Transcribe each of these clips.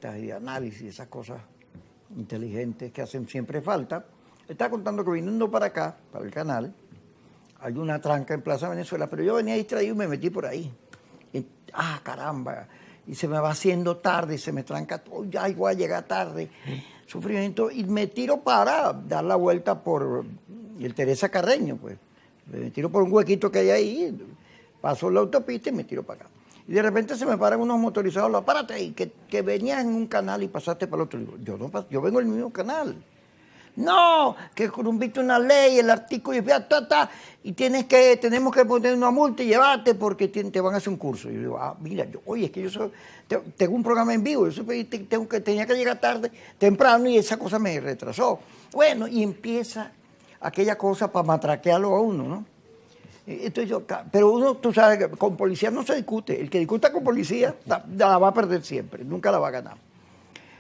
y de análisis, esas cosas inteligentes que hacen siempre falta. Estaba contando que viniendo para acá, para el canal, hay una tranca en Plaza Venezuela, pero yo venía distraído y me metí por ahí. Y, caramba, y se me va haciendo tarde, se me tranca todo, ya voy a llegar tarde, sufrimiento, y me tiro para dar la vuelta por el Teresa Carreño, pues. Me tiro por un huequito que hay ahí, paso la autopista y me tiro para acá. Y de repente se me paran unos motorizados, párate ahí, que venías en un canal y pasaste para el otro. Digo, yo vengo en el mismo canal. No, que rompiste una ley, el artículo, y tenemos que poner una multa y llevarte porque te van a hacer un curso. Y yo digo, mira, oye, es que tengo un programa en vivo, tenía que llegar tarde, temprano, y esa cosa me retrasó. Bueno, y empieza aquella cosa para matraquearlo a uno, ¿no? Entonces pero uno, tú sabes, que con policía no se discute. El que discuta con policía la va a perder siempre, nunca la va a ganar.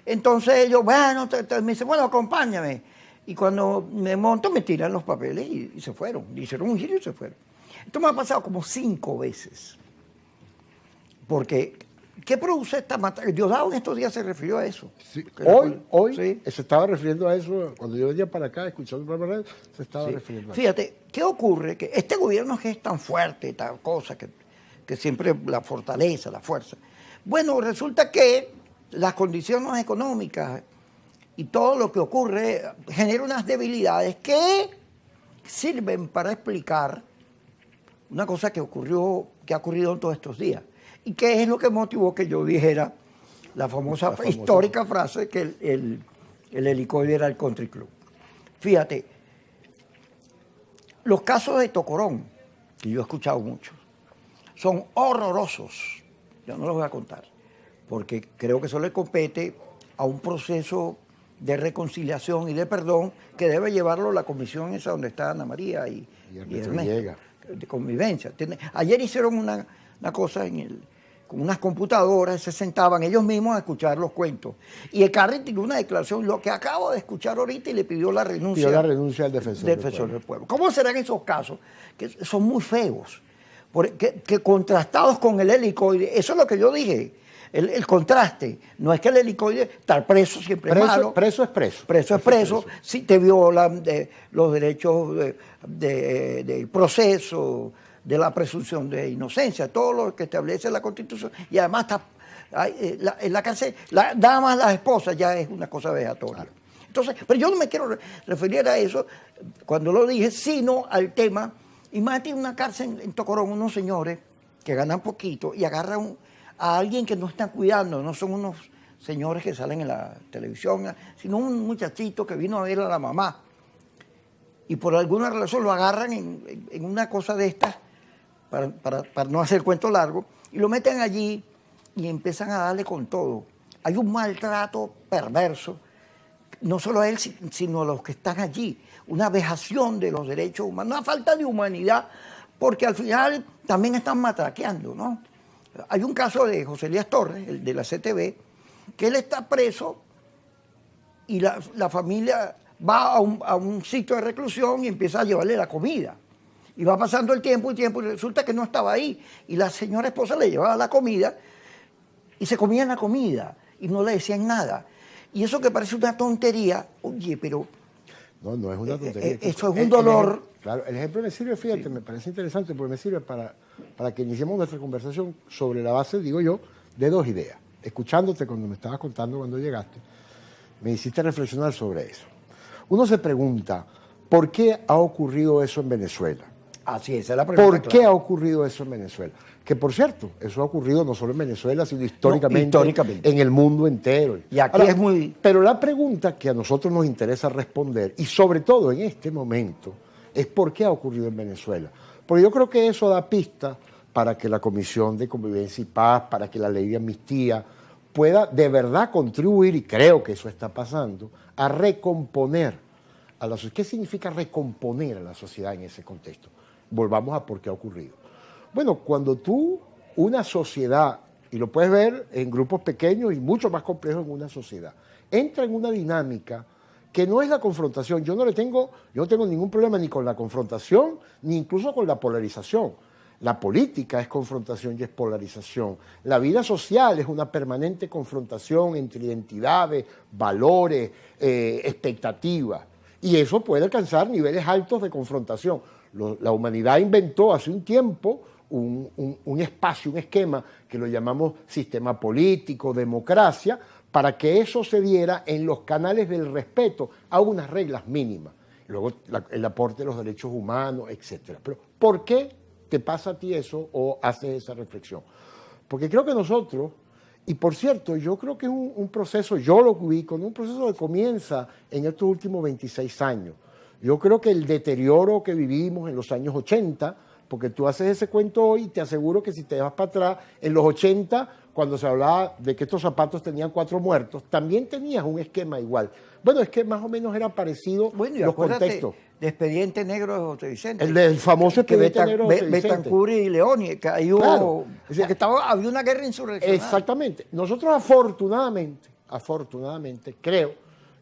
Entonces yo, bueno, me dice, bueno, acompáñame. Y cuando me monto, me tiran los papeles y se fueron. Hicieron un giro y se fueron. Esto me ha pasado como 5 veces. Porque, ¿qué produce esta matanza? Diosdado en estos días se refirió a eso. Sí. Hoy sí. Se estaba refiriendo a eso. Cuando yo venía para acá, escuchando el programa, se estaba refiriendo a eso. Fíjate, ¿qué ocurre? Que este gobierno que es tan fuerte, tal cosa, que siempre la fortaleza, la fuerza. Bueno, resulta que las condiciones económicas y todo lo que ocurre genera unas debilidades que sirven para explicar una cosa que ha ocurrido en todos estos días. Y que es lo que motivó que yo dijera la famosa histórica frase que el helicoide era el country club. Fíjate, los casos de Tocorón, que yo he escuchado muchos, son horrorosos. Yo no los voy a contar, porque creo que eso le compete a un proceso de reconciliación y de perdón que debe llevarlo la comisión esa donde está Ana María y Ernesto, de convivencia. Ayer hicieron una cosa con unas computadoras, se sentaban ellos mismos a escuchar los cuentos. Y el Carri tiró una declaración, lo que acabo de escuchar ahorita, y le pidió la renuncia. Pidió la renuncia al defensor del pueblo. ¿Cómo serán esos casos? Que son muy feos, que contrastados con el helicoide. Eso es lo que yo dije. El contraste, no es que el helicoide, estar preso siempre es malo. Preso es preso. Preso es preso, si te violan los derechos del proceso, de la presunción de inocencia, todo lo que establece la Constitución, y además está en la cárcel, nada más las esposas ya es una cosa vejatoria. Claro. Entonces, pero yo no me quiero referir a eso cuando lo dije, sino al tema, imagínate una cárcel en Tocorón, unos señores que ganan poquito y agarran a alguien que no están cuidando, no son unos señores que salen en la televisión, sino un muchachito que vino a ver a la mamá. Y por alguna razón lo agarran en una cosa de estas, para no hacer el cuento largo, y lo meten allí y empiezan a darle con todo. Hay un maltrato perverso, no solo a él, sino a los que están allí. Una vejación de los derechos humanos, una falta de humanidad, porque al final también están matraqueando, ¿no? Hay un caso de José Elías Torres, el de la CTV, que él está preso y la familia va a un sitio de reclusión y empieza a llevarle la comida. Y va pasando el tiempo y resulta que no estaba ahí. Y la señora esposa le llevaba la comida y se comían la comida y no le decían nada. Y eso que parece una tontería, oye, pero... No es una tontería. Eso es un dolor. Claro, el ejemplo me sirve, fíjate, sí. Me parece interesante porque me sirve para que iniciemos nuestra conversación sobre la base, digo yo, de 2 ideas. Escuchándote cuando me estabas contando cuando llegaste, me hiciste reflexionar sobre eso. Uno se pregunta, ¿por qué ha ocurrido eso en Venezuela? Así es, esa es la pregunta. ¿Por qué ha ocurrido eso en Venezuela? Que por cierto, eso ha ocurrido no solo en Venezuela, sino históricamente en el mundo entero. Y aquí ahora, es muy... Pero la pregunta que a nosotros nos interesa responder, y sobre todo en este momento, es ¿por qué ha ocurrido en Venezuela? Porque yo creo que eso da pista para que la Comisión de Convivencia y Paz, para que la ley de amnistía pueda de verdad contribuir, y creo que eso está pasando, a recomponer a la sociedad. ¿Qué significa recomponer a la sociedad en ese contexto? Volvamos a por qué ha ocurrido. Bueno, cuando una sociedad, y lo puedes ver en grupos pequeños y mucho más complejos en una sociedad, entra en una dinámica que no es la confrontación. Yo no tengo ningún problema ni con la confrontación, ni incluso con la polarización. La política es confrontación y es polarización. La vida social es una permanente confrontación entre identidades, valores, expectativas. Y eso puede alcanzar niveles altos de confrontación. La humanidad inventó hace un tiempo un espacio, un esquema que lo llamamos sistema político, democracia, para que eso se diera en los canales del respeto a unas reglas mínimas. Luego el aporte de los derechos humanos, etc. Pero ¿por qué te pasa a ti eso o haces esa reflexión? Porque creo que nosotros, y por cierto, yo creo que es un proceso, yo lo ubico, un proceso que comienza en estos últimos 26 años. Yo creo que el deterioro que vivimos en los años 80, porque tú haces ese cuento hoy y te aseguro que si te vas para atrás, en los 80, cuando se hablaba de que estos zapatos tenían 4 muertos, también tenías un esquema igual. Bueno, es que más o menos era parecido los contextos. De Expediente Negro de José Vicente. El famoso Expediente Negro de José Vicente. Betancur y Leoni, que ahí hubo, claro. Había una guerra insurreccional. Exactamente. Nosotros afortunadamente, creo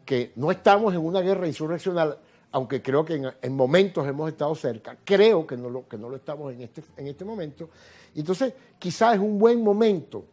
que no estamos en una guerra insurreccional, aunque creo que en momentos hemos estado cerca, creo que no lo estamos en este momento. Entonces, quizás es un buen momento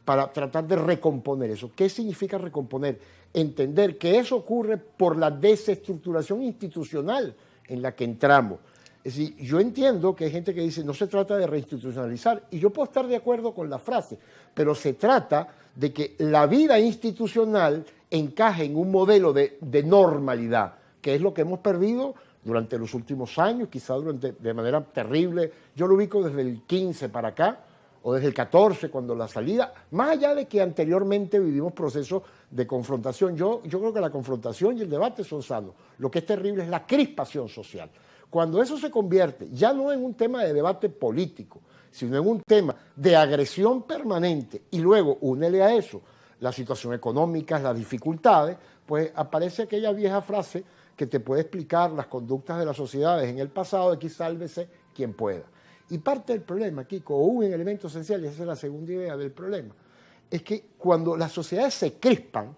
para tratar de recomponer eso. ¿Qué significa recomponer? Entender que eso ocurre por la desestructuración institucional en la que entramos. Es decir, yo entiendo que hay gente que dice no se trata de reinstitucionalizar, y yo puedo estar de acuerdo con la frase, pero se trata de que la vida institucional encaje en un modelo de normalidad, que es lo que hemos perdido durante los últimos años, quizá de manera terrible. Yo lo ubico desde el 15 para acá, o desde el 14, cuando la salida, más allá de que anteriormente vivimos procesos de confrontación, yo creo que la confrontación y el debate son sanos. Lo que es terrible es la crispación social. Cuando eso se convierte ya no en un tema de debate político, sino en un tema de agresión permanente, y luego únele a eso la situación económica, las dificultades, pues aparece aquella vieja frase que te puede explicar las conductas de las sociedades en el pasado, de que sálvese quien pueda. Y parte del problema, Kiko, o un elemento esencial, y esa es la segunda idea del problema, es que cuando las sociedades se crispan,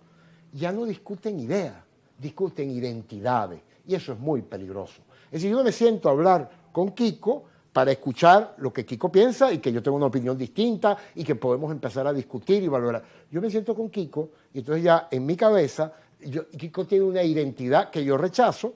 ya no discuten ideas, discuten identidades, y eso es muy peligroso. Es decir, yo me siento a hablar con Kiko para escuchar lo que Kiko piensa y que yo tengo una opinión distinta y que podemos empezar a discutir y valorar. Yo me siento con Kiko y entonces ya en mi cabeza, Kiko tiene una identidad que yo rechazo,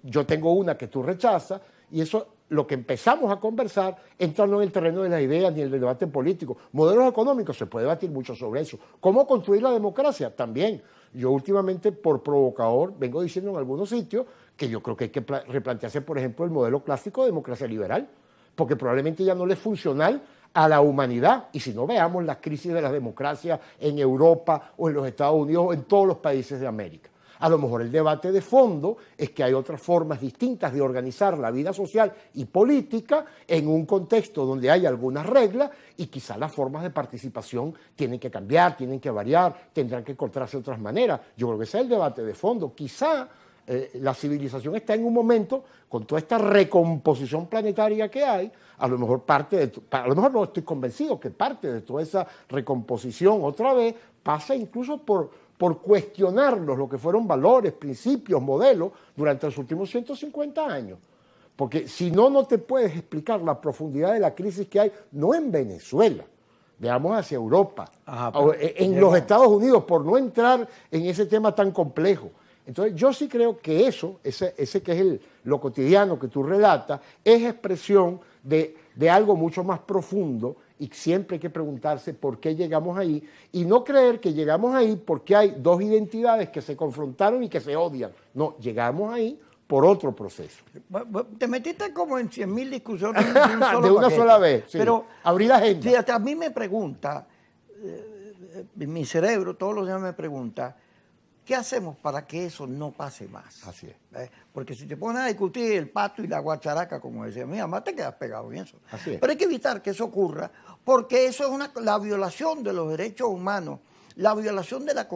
yo tengo una que tú rechazas, y eso, lo que empezamos a conversar, entra no en el terreno de las ideas ni en el debate político. Modelos económicos, se puede debatir mucho sobre eso. ¿Cómo construir la democracia? También. Yo últimamente, por provocador, vengo diciendo en algunos sitios que yo creo que hay que replantearse, por ejemplo, el modelo clásico de democracia liberal, porque probablemente ya no le es funcional a la humanidad. Y si no, veamos las crisis de la democracia en Europa o en los Estados Unidos o en todos los países de América. A lo mejor el debate de fondo es que hay otras formas distintas de organizar la vida social y política en un contexto donde hay algunas reglas, y quizá las formas de participación tienen que cambiar, tienen que variar, tendrán que encontrarse de otras maneras. Yo creo que ese es el debate de fondo. Quizá la civilización está en un momento, con toda esta recomposición planetaria que hay, a lo mejor a lo mejor no estoy convencido que parte de toda esa recomposición otra vez pasa incluso por cuestionarnos lo que fueron valores, principios, modelos durante los últimos 150 años. Porque si no, no te puedes explicar la profundidad de la crisis que hay, no en Venezuela, veamos hacia Europa, en los Estados Unidos, por no entrar en ese tema tan complejo. Entonces yo sí creo que ese que es lo cotidiano que tú relatas, es expresión de algo mucho más profundo, y siempre hay que preguntarse por qué llegamos ahí, y no creer que llegamos ahí porque hay dos identidades que se confrontaron y que se odian. No, llegamos ahí por otro proceso. Te metiste como en 100.000 discusiones de una sola vez, sí. Pero abrí la agenda. Fíjate, a mí me pregunta, mi cerebro todos los días me pregunta, ¿qué hacemos para que eso no pase más? Así es. Porque si te pones a discutir el pato y la guacharaca, como decía mi mamá, te quedas pegado en eso. Así es. Pero hay que evitar que eso ocurra, porque eso es la violación de los derechos humanos, la violación de la